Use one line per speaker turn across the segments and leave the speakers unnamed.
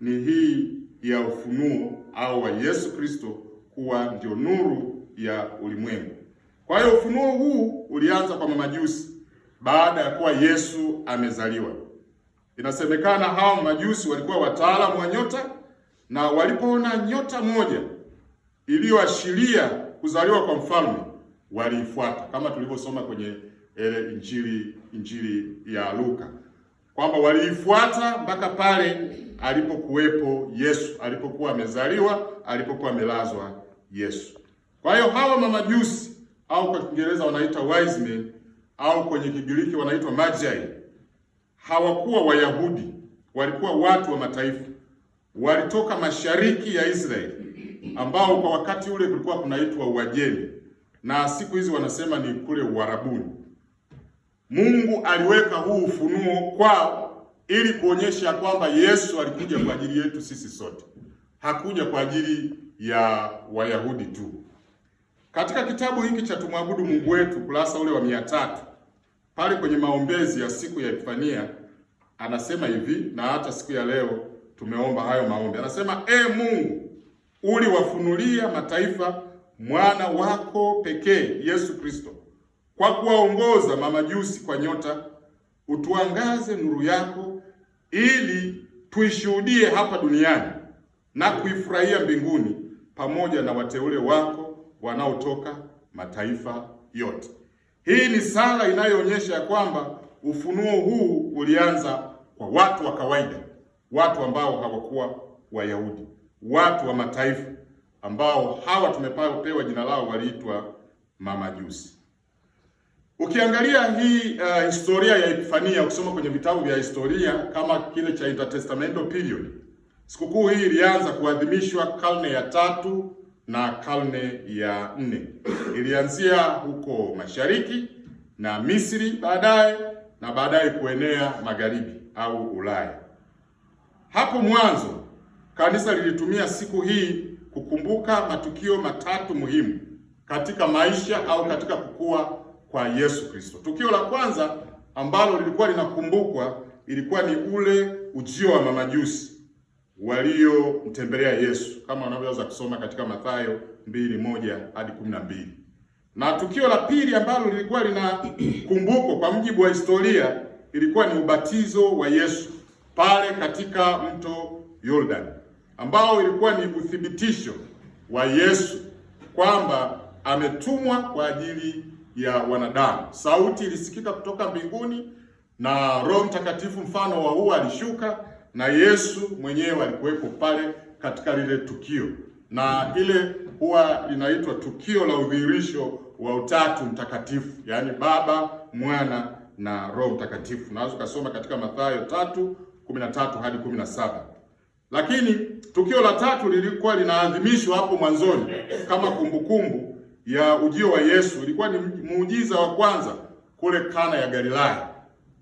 ni hii ya ufunuo au wa Yesu Kristo kuwa ndio nuru ya ulimwengu. Kwa hiyo ufunuo huu ulianza kwa mamajusi baada ya kuwa Yesu amezaliwa. Inasemekana hao mamajusi walikuwa wataalamu wa nyota, na walipoona nyota moja iliyoashiria kuzaliwa kwa mfalme waliifuata, kama tulivyosoma kwenye Injili ya Luka, kwamba waliifuata mpaka pale alipokuwepo Yesu, alipokuwa amezaliwa, alipokuwa amelazwa Yesu. Kwa hiyo hawa mamajusi, au kwa Kiingereza wanaita wise men, au kwenye Kigiriki wanaitwa magi, hawakuwa Wayahudi, walikuwa watu wa mataifa. Walitoka mashariki ya Israeli, ambao kwa wakati ule kulikuwa kunaitwa Uajemi, na siku hizi wanasema ni kule Uarabuni. Mungu aliweka huu ufunuo kwao ili kuonyesha kwamba Yesu alikuja kwa ajili yetu sisi sote, hakuja kwa ajili ya Wayahudi tu. Katika kitabu hiki cha Tumwabudu Mungu Wetu, kurasa ule wa 300, pale kwenye maombezi ya siku ya Epifania, anasema hivi, na hata siku ya leo tumeomba hayo maombi. Anasema, Mungu, uliwafunulia mataifa mwana wako pekee Yesu Kristo, kwa kuwaongoza mamajusi kwa nyota, utuangaze nuru yako ili tuishuhudie hapa duniani na kuifurahia mbinguni pamoja na wateule wako wanaotoka mataifa yote. Hii ni sala inayoonyesha ya kwamba ufunuo huu ulianza kwa watu wa kawaida, watu ambao hawakuwa Wayahudi, watu wa mataifa ambao hawa tumepewa jina lao, waliitwa mamajusi. Ukiangalia hii historia ya Epifania, ukisoma kwenye vitabu vya historia kama kile cha Intertestamental period, sikukuu hii ilianza kuadhimishwa karne ya 3 na karne ya 4. Ilianzia huko mashariki na Misri baadaye kuenea magharibi au Ulaya. Hapo mwanzo kanisa lilitumia siku hii kukumbuka matukio matatu muhimu katika maisha au katika kukua kwa Yesu Kristo. Tukio la kwanza ambalo lilikuwa linakumbukwa ilikuwa ni ule ujio wa mamajusi waliomtembelea Yesu, kama unavyoweza kusoma katika Mathayo 2:1 hadi 12. Na tukio la pili ambalo lilikuwa linakumbukwa kwa mujibu wa historia ilikuwa ni ubatizo wa Yesu pale katika mto Yordani, ambao ilikuwa ni uthibitisho wa Yesu kwamba ametumwa kwa ajili ya wanadamu. Sauti ilisikika kutoka mbinguni na Roho Mtakatifu mfano wa hua alishuka, na Yesu mwenyewe alikuwepo pale katika lile tukio, na ile huwa linaitwa tukio la udhihirisho wa Utatu Mtakatifu, yaani Baba, Mwana na Roho Mtakatifu. Unaweza kusoma katika Mathayo 3:13 hadi 17. Lakini tukio la tatu lilikuwa linaadhimishwa hapo mwanzoni kama kumbukumbu ya ujio wa Yesu. Ilikuwa ni muujiza wa kwanza kule Kana ya Galilaya,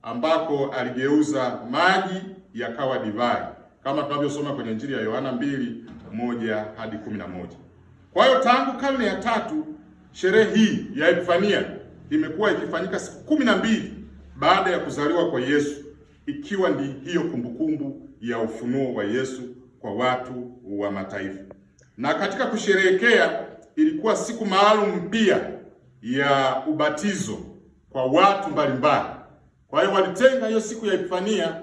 ambako aligeuza maji yakawa divai, kama tunavyosoma kwenye Injili ya Yohana 2:1 hadi 11. Kwa hiyo tangu karne ya 3 sherehe hii ya Epifania imekuwa ikifanyika siku 12 baada ya kuzaliwa kwa Yesu, ikiwa ni hiyo kumbukumbu ya ufunuo wa Yesu kwa watu wa mataifa. Na katika kusherehekea ilikuwa siku maalum pia ya ubatizo kwa watu mbalimbali. Kwa hiyo walitenga hiyo siku ya Epifania,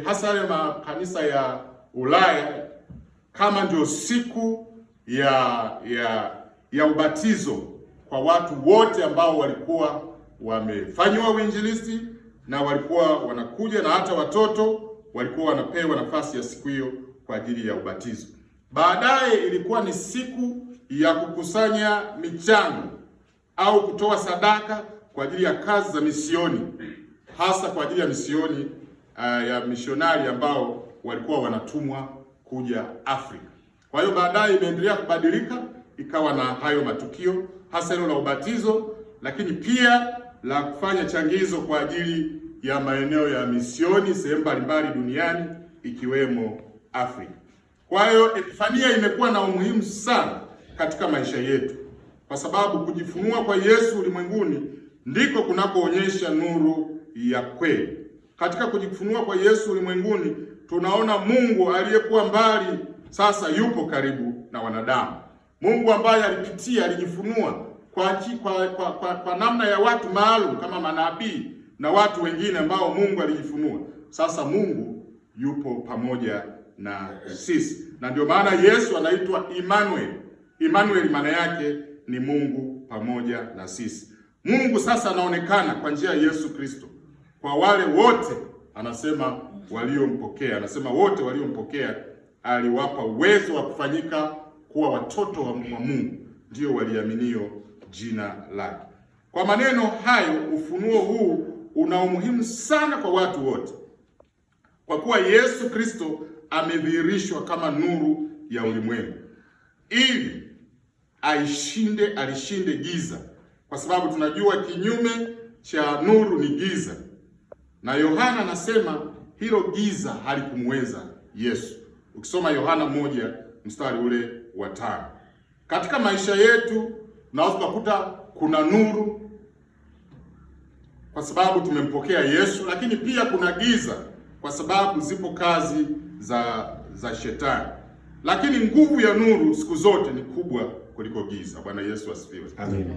hasa yale makanisa ya Ulaya, kama ndio siku ya ubatizo kwa watu wote ambao walikuwa wamefanywa uinjilisti na walikuwa wanakuja, na hata watoto walikuwa wanapewa nafasi ya siku hiyo kwa ajili ya ubatizo. Baadaye ilikuwa ni siku ya kukusanya michango au kutoa sadaka kwa ajili ya kazi za misioni, hasa kwa ajili ya misioni ya misionari ambao walikuwa wanatumwa kuja Afrika. Kwa hiyo baadaye imeendelea kubadilika, ikawa na hayo matukio, hasa hilo la ubatizo, lakini pia la kufanya changizo kwa ajili ya maeneo ya misioni sehemu mbalimbali duniani ikiwemo Afrika. Kwa hiyo Epifania imekuwa na umuhimu sana katika maisha yetu, kwa sababu kujifunua kwa Yesu ulimwenguni ndiko kunakoonyesha nuru ya kweli. Katika kujifunua kwa Yesu ulimwenguni tunaona Mungu aliyekuwa mbali sasa yupo karibu na wanadamu. Mungu ambaye alijifunua kwa namna ya watu maalum kama manabii na watu wengine ambao Mungu alijifunua. Sasa Mungu yupo pamoja na sisi, na ndio maana Yesu anaitwa Emmanuel. Emmanuel maana yake ni Mungu pamoja na sisi. Mungu sasa anaonekana kwa njia ya Yesu Kristo kwa wale wote, anasema waliompokea. Anasema wote waliompokea aliwapa uwezo wa kufanyika kuwa watoto wa Mungu, ndio waliaminio jina lake. Kwa maneno hayo, ufunuo huu una umuhimu sana kwa watu wote, kwa kuwa Yesu Kristo amedhihirishwa kama nuru ya ulimwengu ili alishinde giza, kwa sababu tunajua kinyume cha nuru ni giza, na Yohana anasema hilo giza halikumweza Yesu. Ukisoma Yohana 1 mstari ule wa 5. Katika maisha yetu unaweza kukuta kuna nuru kwa sababu tumempokea Yesu, lakini pia kuna giza kwa sababu zipo kazi za shetani. Lakini nguvu ya nuru siku zote ni kubwa kuliko giza. Bwana Yesu asifiwe.
Amen.